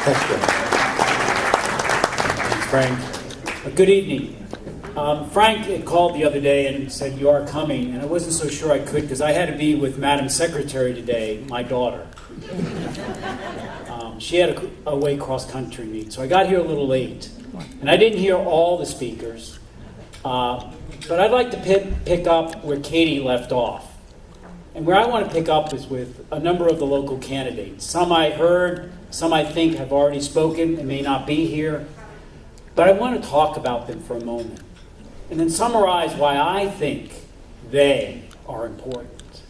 Thanks, Frank. Good evening. Frank had called the other day and said, "You are coming," and I wasn't so sure I could because I had to be with Madam Secretary today, my daughter. She had a away cross-country meet, so I got here a little late. And I didn't hear all the speakers, but I'd like to pick up where Katie left off. And where I want to pick up is with a number of the local candidates. Some I heard, some I think have already spoken and may not be here. But I want to talk about them for a moment and then summarize why I think they are important.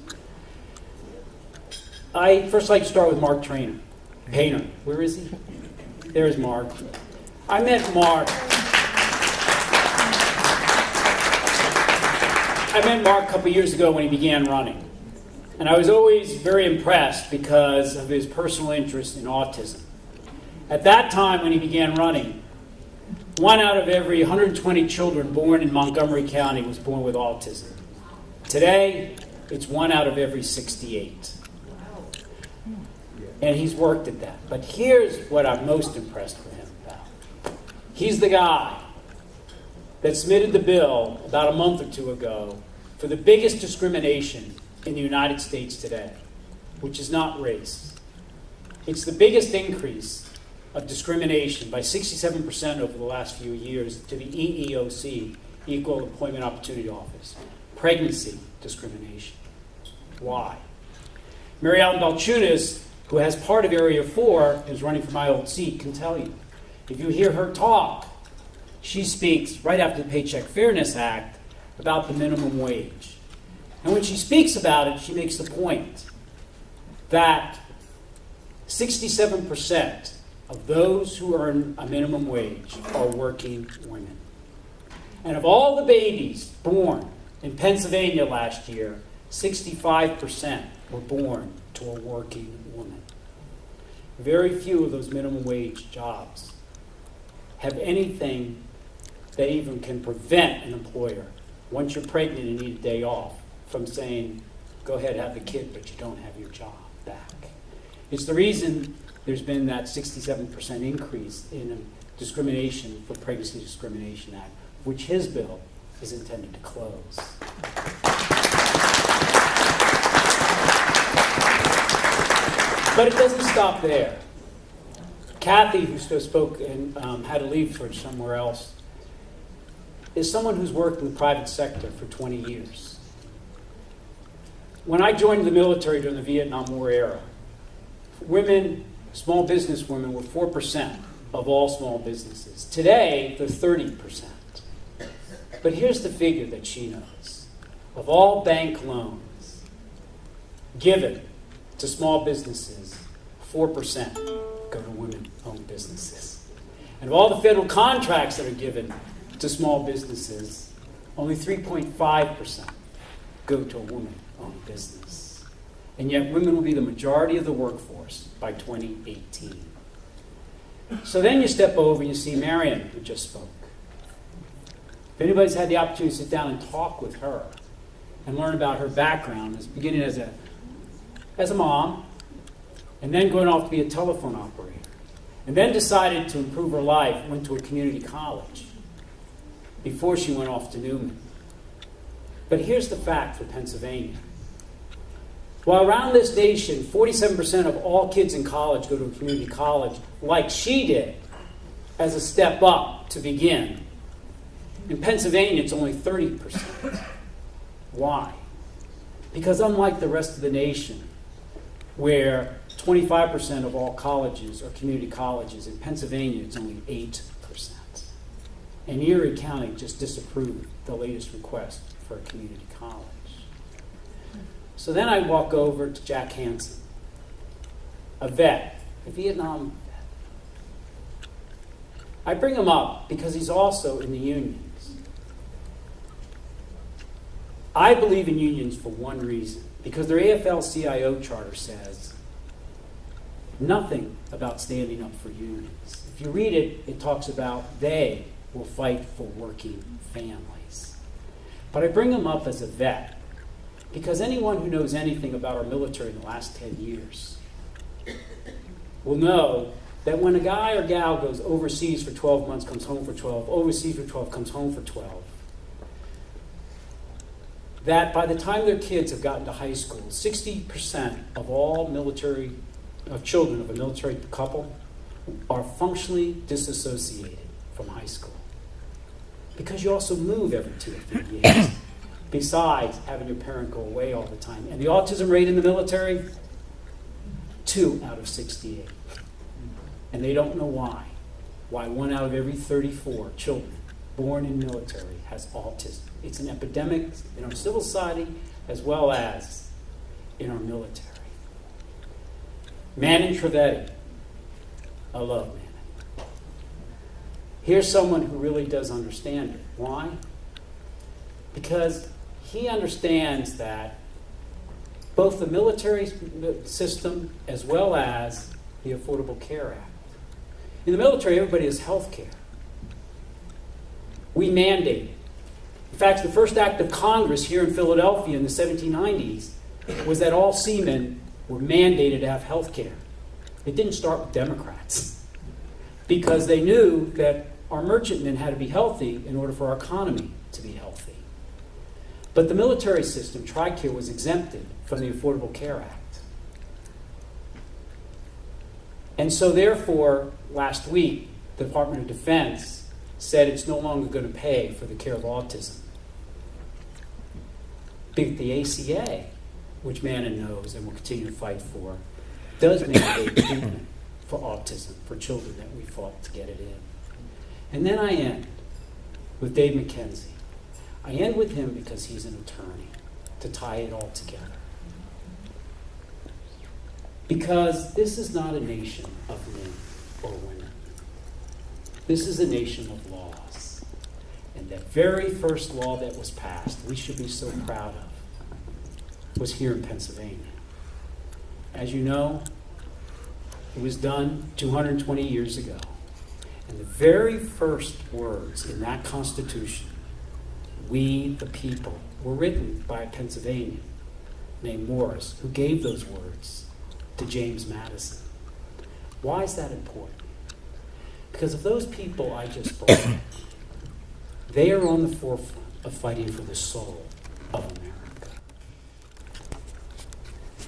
I first like to start with Mark Painter. Where is he? There's Mark. I met Mark a couple years ago when he began running. And I was always very impressed because of his personal interest in autism. At that time when he began running, 1 out of every 120 children born in Montgomery County was born with autism. Today, it's 1 out of every 68. And he's worked at that. But here's what I'm most impressed with him about. He's the guy that submitted the bill about a month or two ago for the biggest discrimination in the United States today, which is not race. It's the biggest increase of discrimination by 67% over the last few years to the EEOC, Equal Employment Opportunity Office. Pregnancy discrimination. Why? Mary Ellen Balchunas, who has part of Area 4, is running for my old seat, can tell you. If you hear her talk, she speaks right after the Paycheck Fairness Act about the minimum wage. And when she speaks about it, she makes the point that 67% of those who earn a minimum wage are working women. And of all the babies born in Pennsylvania last year, 65% were born to a working woman. Very few of those minimum wage jobs have anything that even can prevent an employer, once you're pregnant and need a day off, from saying, go ahead, have the kid, but you don't have your job back. It's the reason there's been that 67% increase in discrimination for Pregnancy Discrimination Act, which his bill is intended to close. But it doesn't stop there. Kathy, who still spoke and had to leave for somewhere else, is someone who's worked in the private sector for 20 years. When I joined the military during the Vietnam War era, women, small business women, were 4% of all small businesses. Today, they're 30%. But here's the figure that she knows. Of all bank loans given to small businesses, 4% go to women-owned businesses. And of all the federal contracts that are given to small businesses, only 3.5% go to a woman-owned business. And yet women will be the majority of the workforce by 2018. So then you step over and you see Marion, who just spoke. If anybody's had the opportunity to sit down and talk with her and learn about her background, as beginning as a mom, and then going off to be a telephone operator, and then decided to improve her life, went to a community college before she went off to Newman. But here's the fact for Pennsylvania. While around this nation, 47% of all kids in college go to a community college, like she did, as a step up to begin. In Pennsylvania, it's only 30%. Why? Because unlike the rest of the nation, where 25% of all colleges are community colleges, in Pennsylvania, it's only 8%. And Erie County just disapproved the latest request for a community college. So then I walk over to Jack Hansen, a vet, a Vietnam vet. I bring him up because he's also in the unions. I believe in unions for one reason, because their AFL-CIO charter says nothing about standing up for unions. If you read it, it talks about they will fight for working families. But I bring him up as a vet because anyone who knows anything about our military in the last 10 years will know that when a guy or gal goes overseas for 12 months, comes home for 12, overseas for 12, comes home for 12, that by the time their kids have gotten to high school, 60% of all children of a military couple are functionally disassociated from high school. Because you also move every 2 or 3 years, besides having your parent go away all the time. And the autism rate in the military, 2 out of 68. And they don't know why. Why 1 out of every 34 children born in military has autism. It's an epidemic in our civil society as well as in our military. Manning Trivedi. I love Manning. Here's someone who really does understand it. Why? Because he understands that both the military system as well as the Affordable Care Act. In the military, everybody has health care. We mandate it. In fact, the first act of Congress here in Philadelphia in the 1790s was that all seamen were mandated to have health care. It didn't start with Democrats because they knew that our merchantmen had to be healthy in order for our economy to be healthy. But the military system, TRICARE, was exempted from the Affordable Care Act. And so therefore, last week, the Department of Defense said it's no longer going to pay for the care of autism. But the ACA, which Manning knows and will continue to fight for, does mandate treatment for autism for children that we fought to get it in. And then I end with Dave McKenzie. I end with him because he's an attorney, to tie it all together. Because this is not a nation of men or women. This is a nation of laws. And that very first law that was passed, we should be so proud of, was here in Pennsylvania. As you know, it was done 220 years ago. And the very first words in that Constitution, "We the people," were written by a Pennsylvanian named Morris, who gave those words to James Madison. Why is that important? Because of those people I just brought up, they are on the forefront of fighting for the soul of America.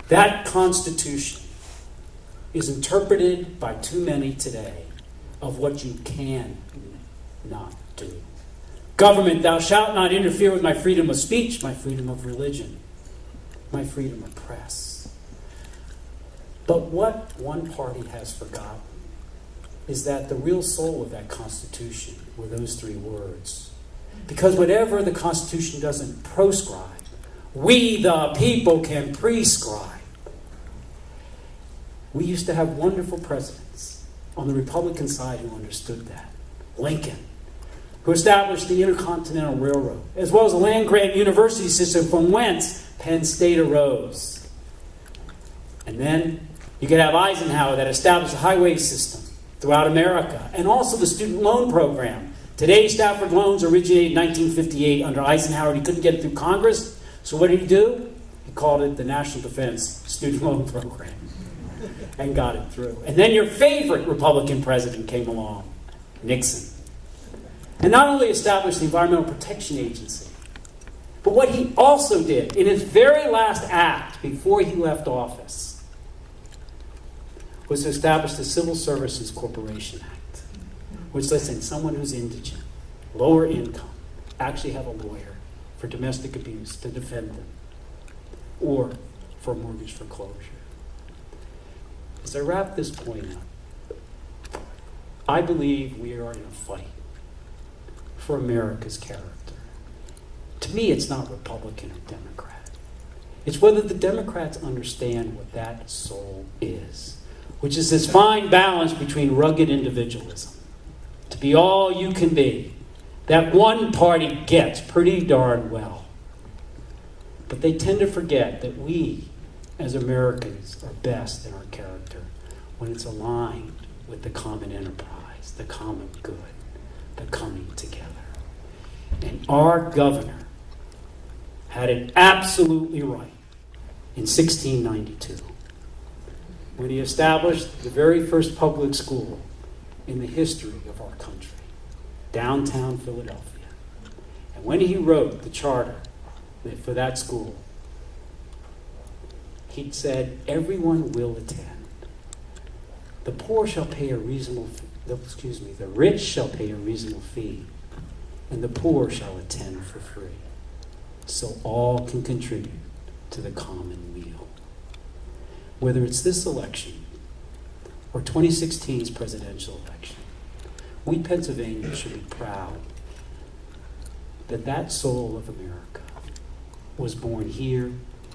That Constitution is interpreted by too many today of what you can not do. Government, thou shalt not interfere with my freedom of speech, my freedom of religion, my freedom of press. But what one party has forgotten is that the real soul of that Constitution were those 3 words. Because whatever the Constitution doesn't proscribe, we the people can prescribe. We used to have wonderful presidents on the Republican side who understood that. Lincoln, who established the Intercontinental Railroad, as well as a land-grant university system from whence Penn State arose. And then you could have Eisenhower that established a highway system throughout America, and also the student loan program. Today, Stafford loans originated in 1958 under Eisenhower. He couldn't get it through Congress, so what did he do? He called it the National Defense Student Loan Program and got it through. And then your favorite Republican president came along, Nixon. And not only established the Environmental Protection Agency, but what he also did in his very last act before he left office was to establish the Civil Services Corporation Act, which lets in someone who's indigent, lower income, actually have a lawyer for domestic abuse to defend them, or for mortgage foreclosure. As I wrap this point up, I believe we are in a fight for America's character. To me, it's not Republican or Democrat. It's whether the Democrats understand what that soul is, which is this fine balance between rugged individualism, to be all you can be, that one party gets pretty darn well. But they tend to forget that we, as Americans, are best in our character when it's aligned with the common enterprise, the common good, the coming together. And our governor had it absolutely right in 1692. when he established the very first public school in the history of our country, downtown Philadelphia. And when he wrote the charter for that school, he said, everyone will attend. The poor shall pay a reasonable, the rich shall pay a reasonable fee, and the poor shall attend for free, so all can contribute to the common weal. Whether it's this election or 2016's presidential election, we Pennsylvanians should be proud that that soul of America was born here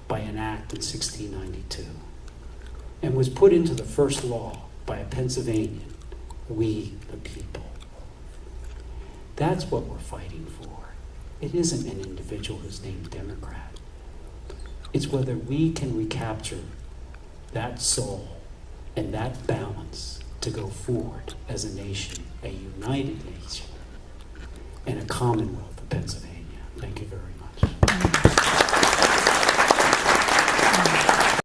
by an act in 1692 and was put into the first law by a Pennsylvanian, we the people. That's what we're fighting for. It isn't an individual who's named Democrat. It's whether we can recapture that soul and that balance to go forward as a nation, a united nation, and a commonwealth of Pennsylvania. Thank you very much.